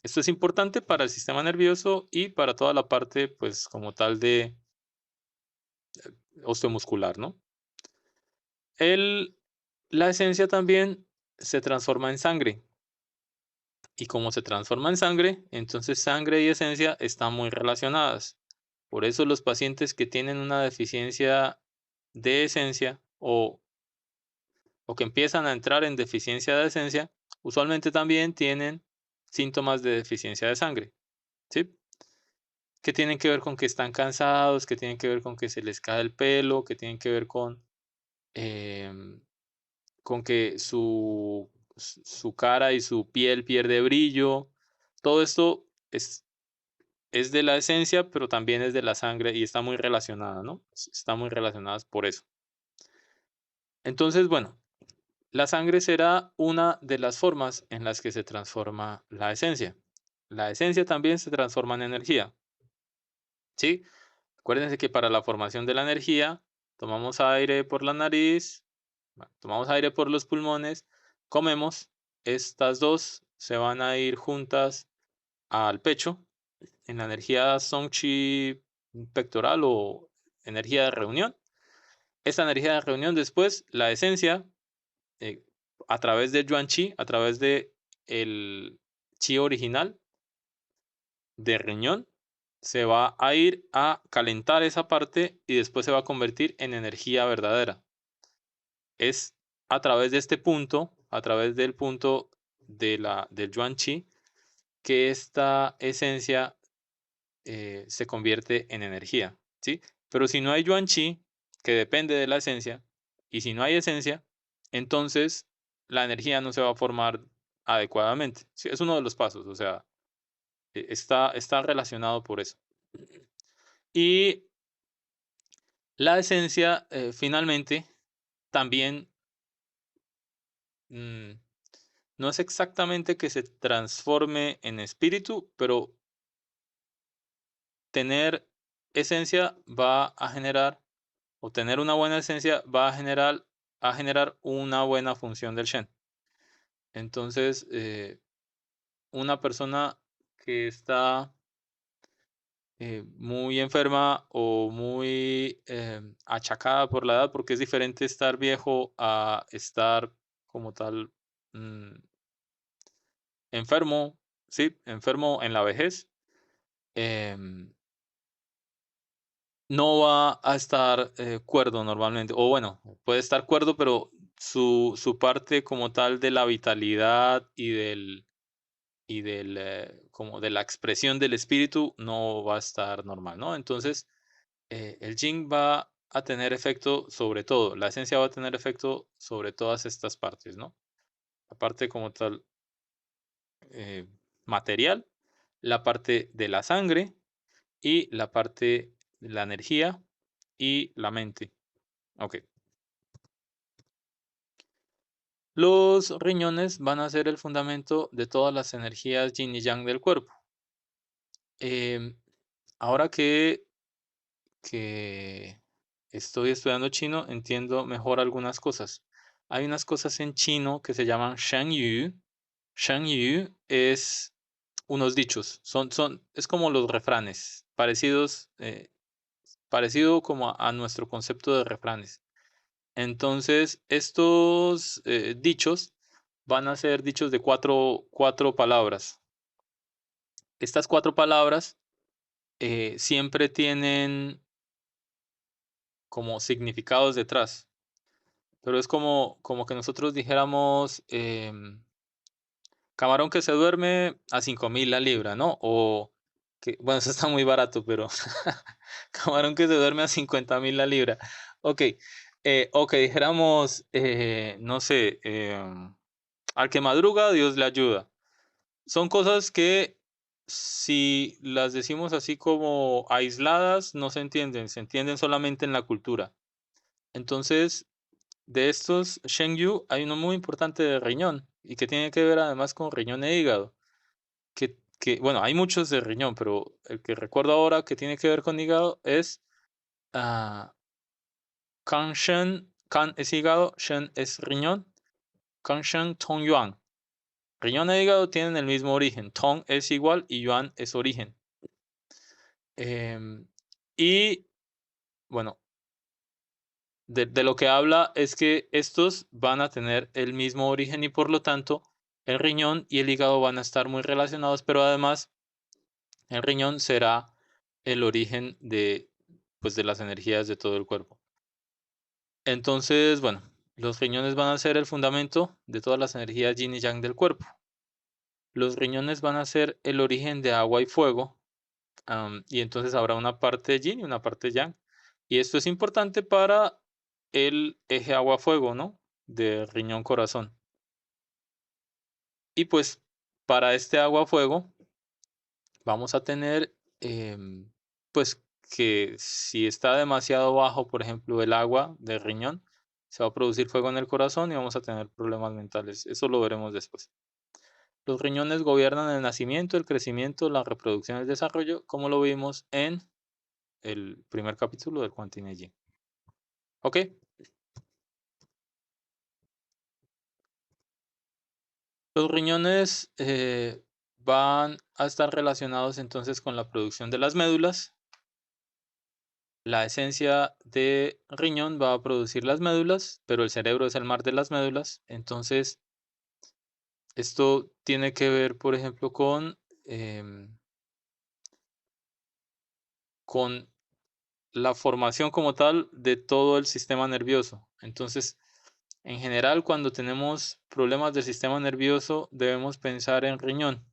Esto es importante para el sistema nervioso y para toda la parte, pues, como tal de osteomuscular, ¿no? El, la esencia también se transforma en sangre. Y como se transforma en sangre, entonces sangre y esencia están muy relacionadas. Por eso los pacientes que tienen una deficiencia de esencia o que empiezan a entrar en deficiencia de esencia, usualmente también tienen síntomas de deficiencia de sangre, ¿sí? Que tienen que ver con que están cansados, que tienen que ver con que se les cae el pelo, que tienen que ver em, con que su cara y su piel pierde brillo. Todo esto es de la esencia, pero también es de la sangre y está muy relacionada, ¿no? Están muy relacionadas por eso. Entonces, bueno, la sangre será una de las formas en las que se transforma la esencia. La esencia también se transforma en energía, ¿sí? Acuérdense que para la formación de la energía, tomamos aire por la nariz, bueno, tomamos aire por los pulmones, comemos, estas dos se van a ir juntas al pecho en la energía Songchi pectoral o energía de reunión. Esta energía de reunión después, la esencia, eh, a través del yuan chi, a través de el chi original de riñón, se va a ir a calentar esa parte y después se va a convertir en energía verdadera. Es a través de este punto, a través del punto del yuan chi, que esta esencia se convierte en energía, ¿sí? Pero si no hay yuan chi, que depende de la esencia, y si no hay esencia, entonces la energía no se va a formar adecuadamente. Sí, es uno de los pasos, o sea, está relacionado por eso. Y la esencia, finalmente, también mm, no es exactamente que se transforme en espíritu, pero tener esencia va a generar o tener una buena esencia va a generar una buena función del Shen. Entonces, una persona que está muy enferma o muy achacada por la edad, porque es diferente estar viejo a estar como tal mm, enfermo, sí, enfermo en la vejez. em, no va a estar cuerdo normalmente, o bueno, puede estar cuerdo, pero su parte como tal de la vitalidad y como de la expresión del espíritu no va a estar normal, ¿no? Entonces, el yin va a tener efecto sobre todo, la esencia va a tener efecto sobre todas estas partes, ¿no? La parte como tal eh, material, la parte de la sangre y la parte de la energía y la mente. Ok. Los riñones van a ser el fundamento de todas las energías yin y yang del cuerpo. Em, ahora que estoy estudiando chino, entiendo mejor algunas cosas. Hay unas cosas en chino que se llaman Shangyu. Shangyu es unos dichos, es como los refranes, parecidos, parecido como a nuestro concepto de refranes. Entonces, estos dichos van a ser dichos de cuatro palabras. Estas cuatro palabras siempre tienen como significados detrás. Pero es como que nosotros dijéramos, camarón que se duerme a 5.000 la libra, ¿no? O que, bueno, eso está muy barato, pero camarón que se duerme a 50.000 la libra. Ok, o que dijéramos, no sé, al que madruga, Dios le ayuda. Son cosas que si las decimos así como aisladas, no se entienden solamente en la cultura. Entonces, de estos Shengyu hay uno muy importante de riñón y que tiene que ver además con riñón e hígado. Bueno, hay muchos de riñón, pero el que recuerdo ahora que tiene que ver con hígado es ah, Kan Shen. Kan es hígado, Shen es riñón. Kan Shen Tong Yuan. Riñón e hígado tienen el mismo origen. Tong es igual y Yuan es origen. Em, y bueno, de lo que habla es que estos van a tener el mismo origen y por lo tanto el riñón y el hígado van a estar muy relacionados, pero además el riñón será el origen pues, de las energías de todo el cuerpo. Entonces, bueno, los riñones van a ser el fundamento de todas las energías yin y yang del cuerpo. Los riñones van a ser el origen de agua y fuego, y entonces habrá una parte yin y una parte yang. Y esto es importante para el eje agua-fuego, ¿no? De riñón-corazón. Y pues para este agua-fuego vamos a tener, pues que si está demasiado bajo, por ejemplo, el agua del riñón, se va a producir fuego en el corazón y vamos a tener problemas mentales. Eso lo veremos después. Los riñones gobiernan el nacimiento, el crecimiento, la reproducción y el desarrollo, como lo vimos en el primer capítulo del Quantum Yin. ¿Ok? Los riñones van a estar relacionados entonces con la producción de las médulas. La esencia de riñón va a producir las médulas, pero el cerebro es el mar de las médulas. Entonces, esto tiene que ver, por ejemplo, con la formación como tal de todo el sistema nervioso. Entonces, en general, cuando tenemos problemas del sistema nervioso, debemos pensar en riñón.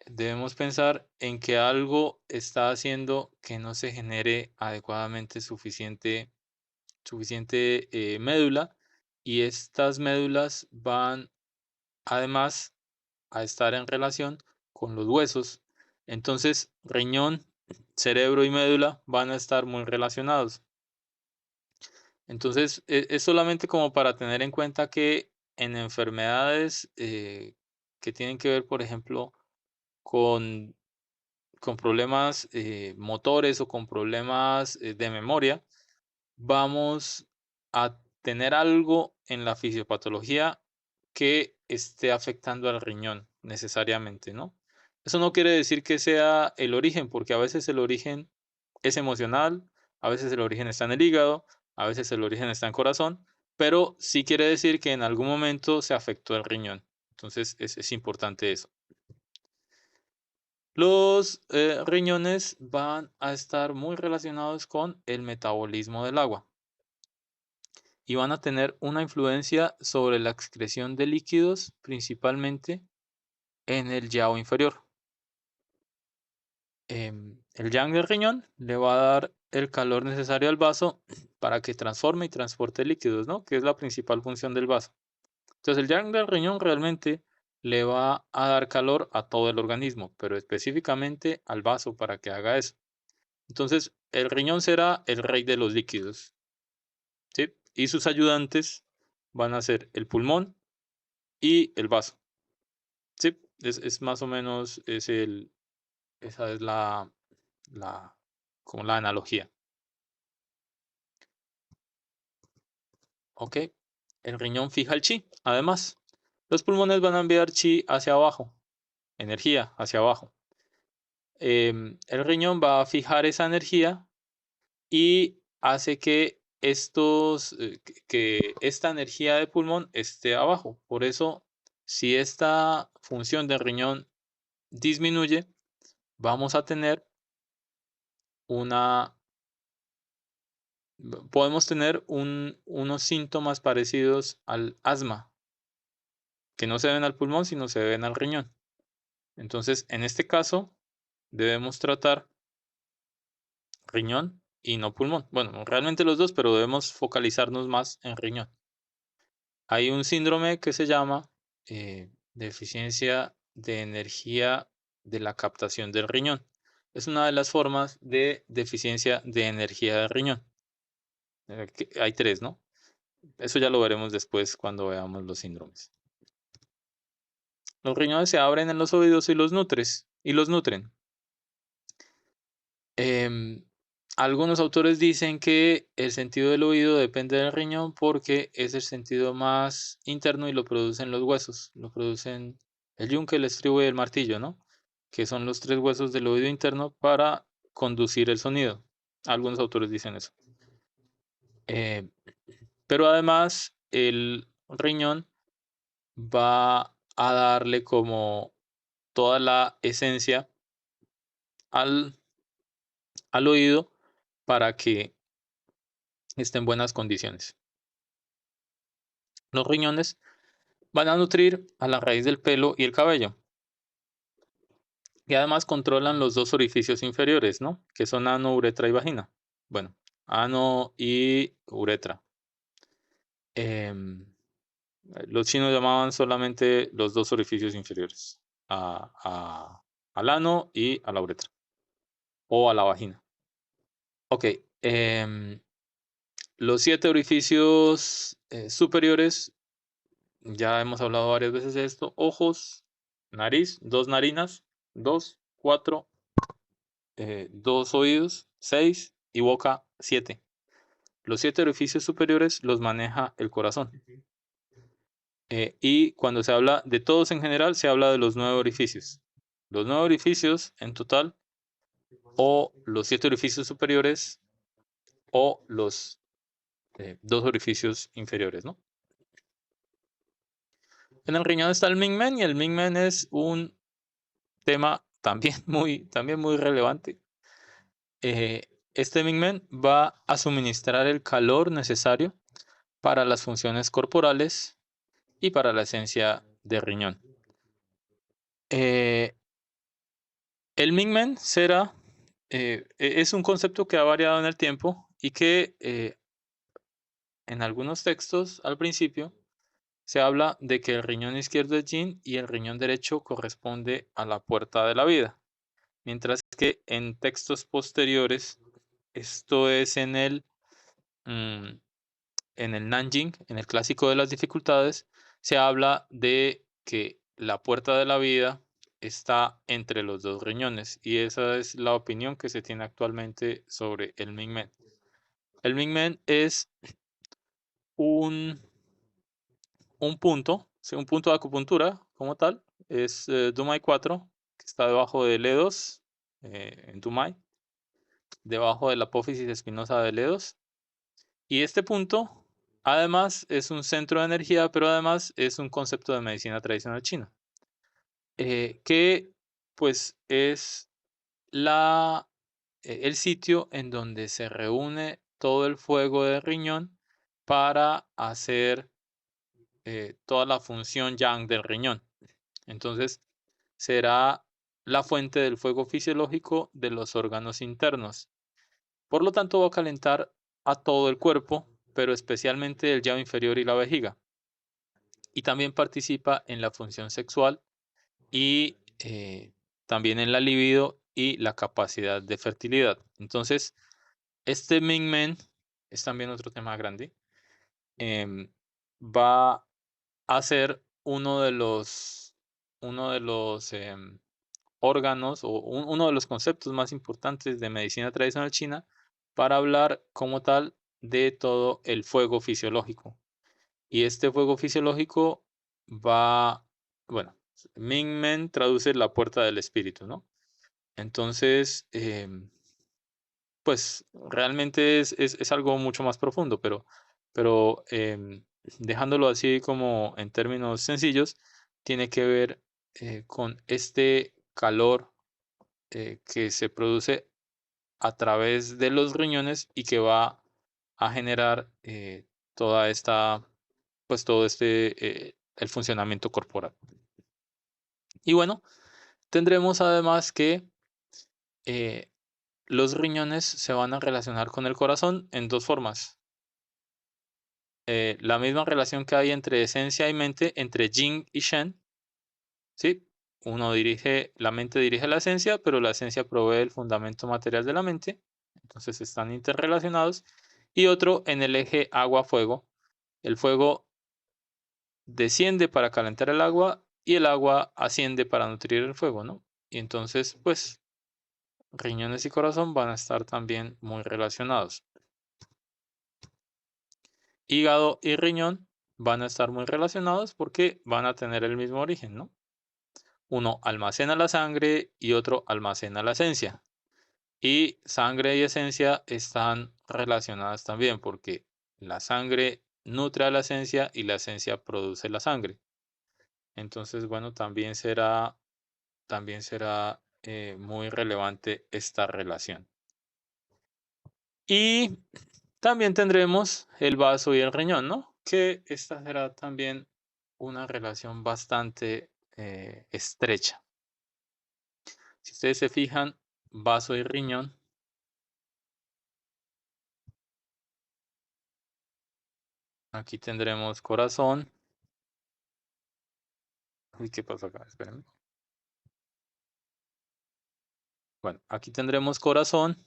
Debemos pensar en que algo está haciendo que no se genere adecuadamente suficiente médula y estas médulas van además a estar en relación con los huesos. Entonces, riñón, cerebro y médula van a estar muy relacionados. Entonces, es solamente como para tener en cuenta que en enfermedades que tienen que ver, por ejemplo, con, con problemas motores o con problemas de memoria, vamos a tener algo en la fisiopatología que esté afectando al riñón necesariamente, ¿no? Eso no quiere decir que sea el origen, porque a veces el origen es emocional, a veces el origen está en el hígado, a veces el origen está en corazón, pero sí quiere decir que en algún momento se afectó el riñón. Entonces es importante eso. Los riñones van a estar muy relacionados con el metabolismo del agua y van a tener una influencia sobre la excreción de líquidos, principalmente en el yao inferior. El yang del riñón le va a dar el calor necesario al vaso para que transforme y transporte líquidos, ¿no? Que es la principal función del vaso. Entonces, el yang del riñón realmente le va a dar calor a todo el organismo, pero específicamente al vaso para que haga eso. Entonces, el riñón será el rey de los líquidos, ¿sí? Y sus ayudantes van a ser el pulmón y el vaso, ¿sí? Es más o menos, esa es la, como la analogía. ¿Ok? El riñón fija el chi. Además, los pulmones van a enviar chi hacia abajo, energía hacia abajo. El riñón va a fijar esa energía y hace que que esta energía de pulmón esté abajo. Por eso, si esta función del riñón disminuye, vamos a tener una, podemos tener unos síntomas parecidos al asma, que no se ven al pulmón, sino se ven al riñón. Entonces, en este caso, debemos tratar riñón y no pulmón. Bueno, realmente los dos, pero debemos focalizarnos más en riñón. Hay un síndrome que se llama deficiencia de energía de la captación del riñón. Es una de las formas de deficiencia de energía del riñón. Hay tres, ¿no? Eso ya lo veremos después cuando veamos los síndromes. Los riñones se abren en los oídos y los nutren. Em, Algunos autores dicen que el sentido del oído depende del riñón porque es el sentido más interno y lo producen los huesos. Lo producen el yunque, el estribo y el martillo, ¿no? Que son los tres huesos del oído interno para conducir el sonido. Algunos autores dicen eso. Eh, pero además el riñón va a darle como toda la esencia al, al oído para que esté en buenas condiciones. Los riñones van a nutrir a la raíz del pelo y el cabello. Y además controlan los dos orificios inferiores, ¿no? Que son ano, uretra y vagina. Bueno, ano y uretra. Em, los chinos llamaban solamente los dos orificios inferiores. Al ano y a la uretra. O a la vagina. Ok. Los 7 orificios superiores, ya hemos hablado varias veces de esto. Ojos, nariz, 2 narinas, 2, 4, 2 oídos, 6 y boca, 7. Los 7 orificios superiores los maneja el corazón. Y cuando se habla de todos en general, se habla de los 9 orificios. Los 9 orificios en total, o los 7 orificios superiores, o los 2 orificios inferiores, ¿no? En el riñón está el Mingmen, y el Mingmen es un tema también muy relevante. Este Mingmen va a suministrar el calor necesario para las funciones corporales y para la esencia de riñón. Eh, el Mingmen es un concepto que ha variado en el tiempo y que en algunos textos al principio se habla de que el riñón izquierdo es yin y el riñón derecho corresponde a la puerta de la vida. Mientras que en textos posteriores, esto es mm, en el Nanjing, en el clásico de las dificultades, se habla de que la puerta de la vida está entre los dos riñones, y esa es la opinión que se tiene actualmente sobre el Mingmen. El Mingmen es un, un punto, sí, un punto de acupuntura como tal, es Dumai 4, que está debajo del E2, en Tumay, debajo de la apófisis espinosa del E2. Y este punto, además, es un centro de energía, pero además es un concepto de medicina tradicional china, que pues es el sitio en donde se reúne todo el fuego del riñón para hacer toda la función yang del riñón. Entonces, será la fuente del fuego fisiológico de los órganos internos. Por lo tanto, va a calentar a todo el cuerpo, pero especialmente el llave inferior y la vejiga. Y también participa en la función sexual y también en la libido y la capacidad de fertilidad. Entonces, este Ming Men es también otro tema grande. em, va a ser uno de los órganos o uno de los conceptos más importantes de medicina tradicional china para hablar como tal de todo el fuego fisiológico. Y este fuego fisiológico va, bueno, Ming Men traduce la puerta del espíritu, ¿no? Entonces, pues realmente es algo mucho más profundo, pero dejándolo así como en términos sencillos, tiene que ver con este calor que se produce a través de los riñones y que va a generar toda esta, pues todo el funcionamiento corporal. Y bueno, tendremos además que eh, los riñones se van a relacionar con el corazón en dos formas. La misma relación que hay entre esencia y mente, entre yin y shen, ¿sí? La mente dirige la esencia, pero la esencia provee el fundamento material de la mente, entonces están interrelacionados. Y otro en el eje agua-fuego. El fuego desciende para calentar el agua y el agua asciende para nutrir el fuego, ¿no? Y entonces, pues, riñones y corazón van a estar también muy relacionados. Hígado y riñón van a estar muy relacionados porque van a tener el mismo origen, ¿no? Uno almacena la sangre y otro almacena la esencia. Y sangre y esencia están relacionadas también porque la sangre nutre a la esencia y la esencia produce la sangre. Entonces, bueno, también será muy relevante esta relación. Y también tendremos el vaso y el riñón, ¿no? Que esta será también una relación bastante estrecha. Si ustedes se fijan, vaso y riñón, aquí tendremos corazón. Uy, ¿qué pasa acá? Espérenme. Bueno, aquí tendremos corazón,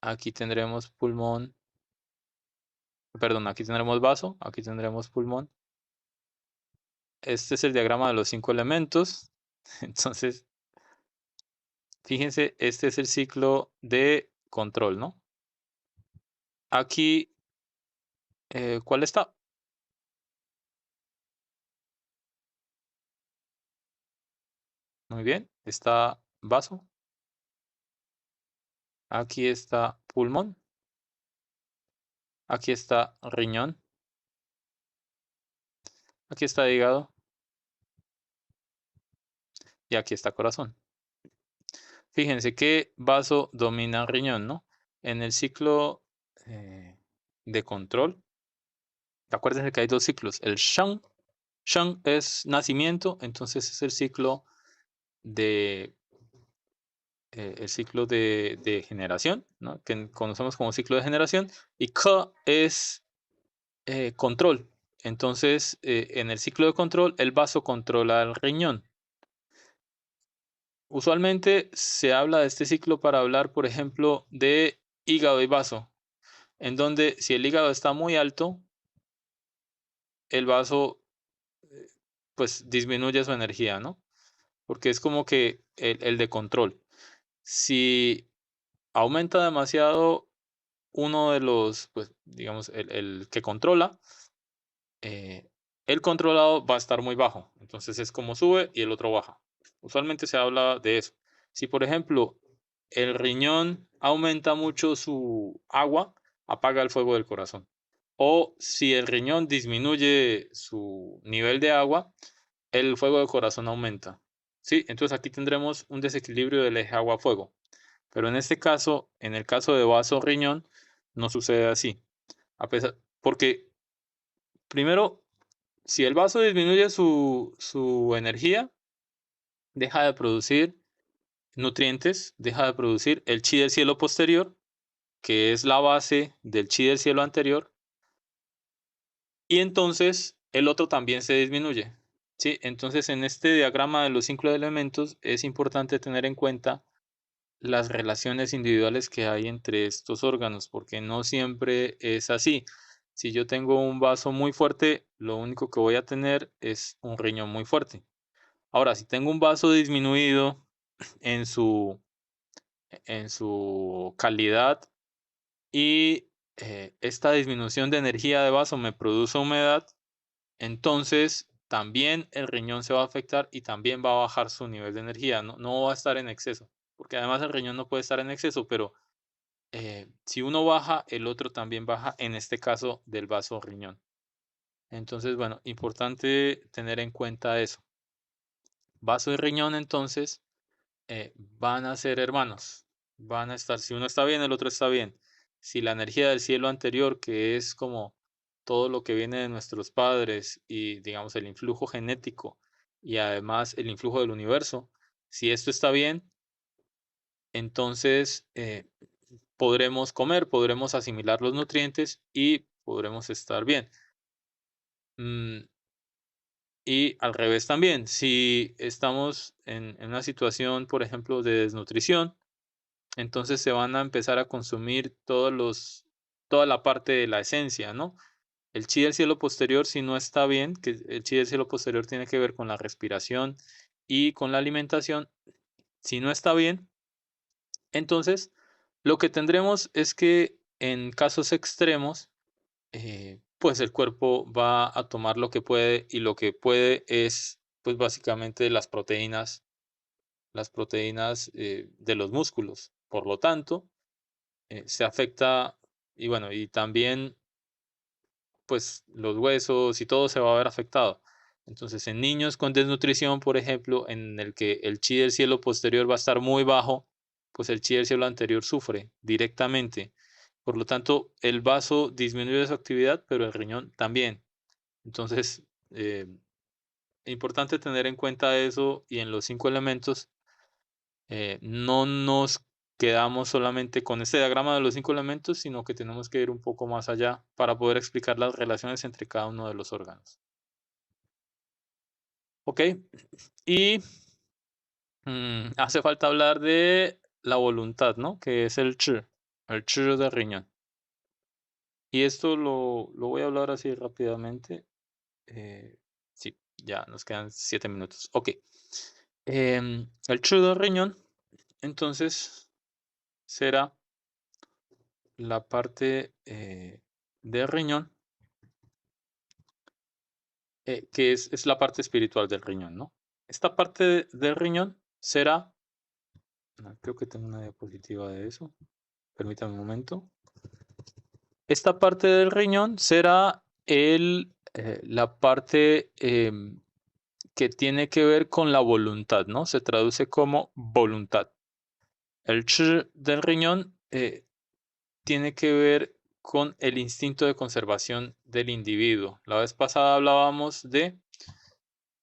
aquí tendremos pulmón, perdón, aquí tendremos vaso, aquí tendremos pulmón. Este es el diagrama de los 5 elementos. Entonces, fíjense, este es el ciclo de control, ¿no? Aquí, ¿cuál está? Muy bien, está vaso. Aquí está pulmón. Aquí está riñón. Aquí está hígado. Y aquí está corazón. Fíjense que vaso domina riñón, ¿no? En el ciclo de control, acuérdense que hay dos ciclos. El Shang, Shang es nacimiento, entonces es de, el ciclo de generación, ¿no? Que conocemos como ciclo de generación. Y Ke es control. Entonces, en el ciclo de control, el vaso controla el riñón. Usualmente se habla de este ciclo para hablar, por ejemplo, de hígado y vaso, en donde si el hígado está muy alto, el vaso pues disminuye su energía, ¿no? Porque es como que el de control. Si aumenta demasiado uno de los, pues digamos, el que controla, el controlado va a estar muy bajo. Entonces es como sube y el otro baja. Usualmente se habla de eso. Si, por ejemplo, el riñón aumenta mucho su agua, apaga el fuego del corazón. O si el riñón disminuye su nivel de agua, el fuego del corazón aumenta. ¿Sí? Entonces aquí tendremos un desequilibrio del eje agua-fuego. Pero en este caso, en el caso de vaso-riñón, no sucede así. Porque primero, si el vaso disminuye su energía, deja de producir nutrientes, deja de producir el chi del cielo posterior, que es la base del chi del cielo anterior, y entonces el otro también se disminuye. ¿Sí? Entonces, en este diagrama de los 5 elementos es importante tener en cuenta las relaciones individuales que hay entre estos órganos, porque no siempre es así. Si yo tengo un vaso muy fuerte, lo único que voy a tener es un riñón muy fuerte. Ahora, si tengo un vaso disminuido en su calidad y esta disminución de energía de vaso me produce humedad, entonces también el riñón se va a afectar y también va a bajar su nivel de energía, no va a estar en exceso, porque además el riñón no puede estar en exceso, pero si uno baja, el otro también baja, en este caso del vaso riñón. Entonces, bueno, importante tener en cuenta eso. Vaso y riñón, entonces, van a ser hermanos. Van a estar, si uno está bien, el otro está bien. Si la energía del cielo anterior, que es como todo lo que viene de nuestros padres y, digamos, el influjo genético y además el influjo del universo, si esto está bien, entonces podremos comer, podremos asimilar los nutrientes y podremos estar bien. Mm, y al revés también, si estamos en una situación, por ejemplo, de desnutrición, entonces se van a empezar a consumir toda la parte de la esencia, ¿no? El chi del cielo posterior, si no está bien, que el chi del cielo posterior tiene que ver con la respiración y con la alimentación, si no está bien, entonces lo que tendremos es que en casos extremos, pues el cuerpo va a tomar lo que puede y lo que puede es, pues básicamente las proteínas de los músculos. Por lo tanto, se afecta y bueno, y también pues los huesos y todo se va a ver afectado. Entonces, en niños con desnutrición, por ejemplo, en el que el chi del cielo posterior va a estar muy bajo, pues el chi del cielo anterior sufre directamente. Por lo tanto, el vaso disminuye su actividad, pero el riñón también. Entonces, importante tener en cuenta eso y en los 5 elementos no nos quedamos solamente con este diagrama de los 5 elementos, sino que tenemos que ir un poco más allá para poder explicar las relaciones entre cada uno de los órganos. ¿Ok? Y hace falta hablar de la voluntad, ¿no? Que es el chi del riñón. Y esto lo voy a hablar así rápidamente. Sí, ya nos quedan 7 minutos. Ok. El chi del riñón, entonces, será la parte del riñón, que es la parte espiritual del riñón, ¿no? Esta parte del riñón será, creo que tengo una diapositiva de eso, permítame un momento. Esta parte del riñón será la parte que tiene que ver con la voluntad, ¿no? Se traduce como voluntad. El chi del riñón tiene que ver con el instinto de conservación del individuo. La vez pasada hablábamos de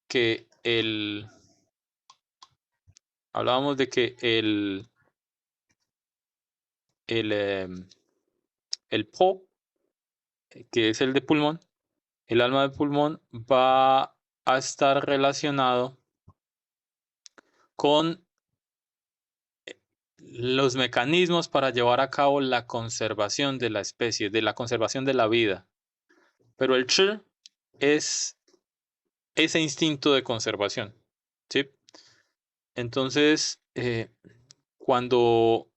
que el, el Po, que es el de pulmón, el alma de pulmón va a estar relacionado con los mecanismos para llevar a cabo la conservación de la especie, de la conservación de la vida. Pero el Chi es ese instinto de conservación, ¿sí? Entonces, cuando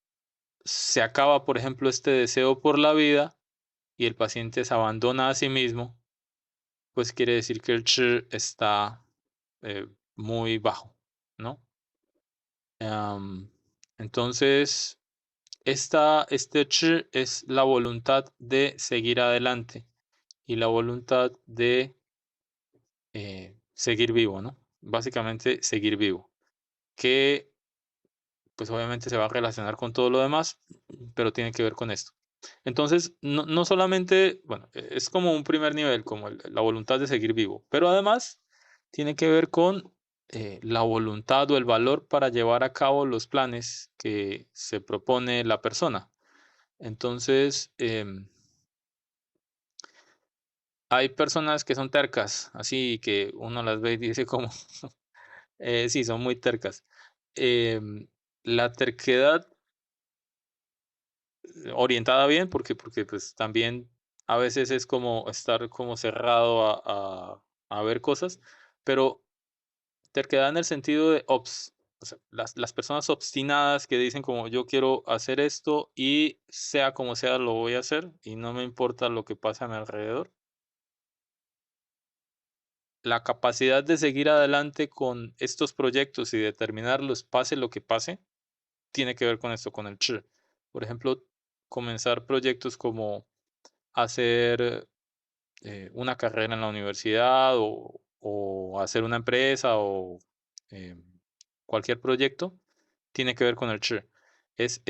se acaba, por ejemplo, este deseo por la vida y el paciente se abandona a sí mismo, pues quiere decir que el Chi está muy bajo, ¿no? Am, entonces, este ch es la voluntad de seguir adelante y la voluntad de seguir vivo, ¿no? Básicamente, seguir vivo, que pues obviamente se va a relacionar con todo lo demás, pero tiene que ver con esto. Entonces, no solamente, bueno, es como un primer nivel, como la voluntad de seguir vivo, pero además tiene que ver con la voluntad o el valor para llevar a cabo los planes que se propone la persona. Entonces, hay personas que son tercas, así que uno las ve y dice como, sí, son muy tercas. Em, la terquedad orientada bien, porque pues también a veces es como estar como cerrado a ver cosas, pero terquedad en el sentido de o sea, las personas obstinadas que dicen como yo quiero hacer esto y sea como sea lo voy a hacer y no me importa lo que pase a mi alrededor. La capacidad de seguir adelante con estos proyectos y determinarlos, pase lo que pase, tiene que ver con esto, con el Por ejemplo, comenzar proyectos como hacer una carrera en la universidad o hacer una empresa o eh, cualquier proyecto, tiene que ver con el Es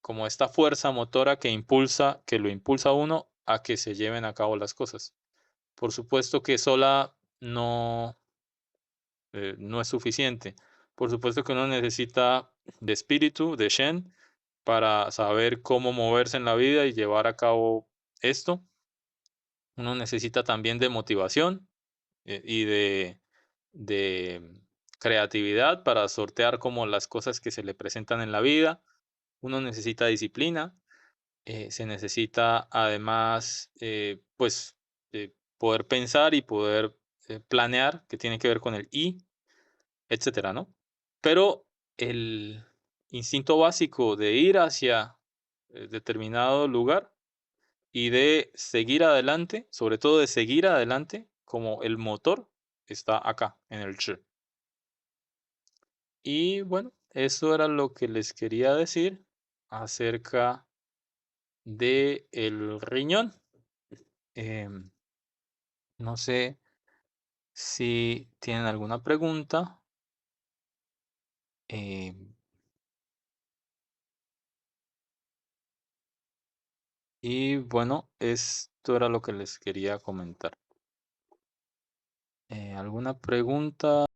como esta fuerza motora que lo impulsa a uno a que se lleven a cabo las cosas. Por supuesto que sola no es suficiente. Por supuesto que uno necesita de espíritu, de Shen, para saber cómo moverse en la vida y llevar a cabo esto. Uno necesita también de motivación y de creatividad para sortear como las cosas que se le presentan en la vida. Uno necesita disciplina, se necesita además, pues, poder pensar y poder planear, que tiene que ver con el I, etcétera, ¿no? Pero el instinto básico de ir hacia determinado lugar y de seguir adelante, sobre todo de seguir adelante como el motor, está acá en el Y bueno, eso era lo que les quería decir acerca de el riñón. Em, no sé si tienen alguna pregunta. em, y bueno, esto era lo que les quería comentar. ¿Alguna pregunta?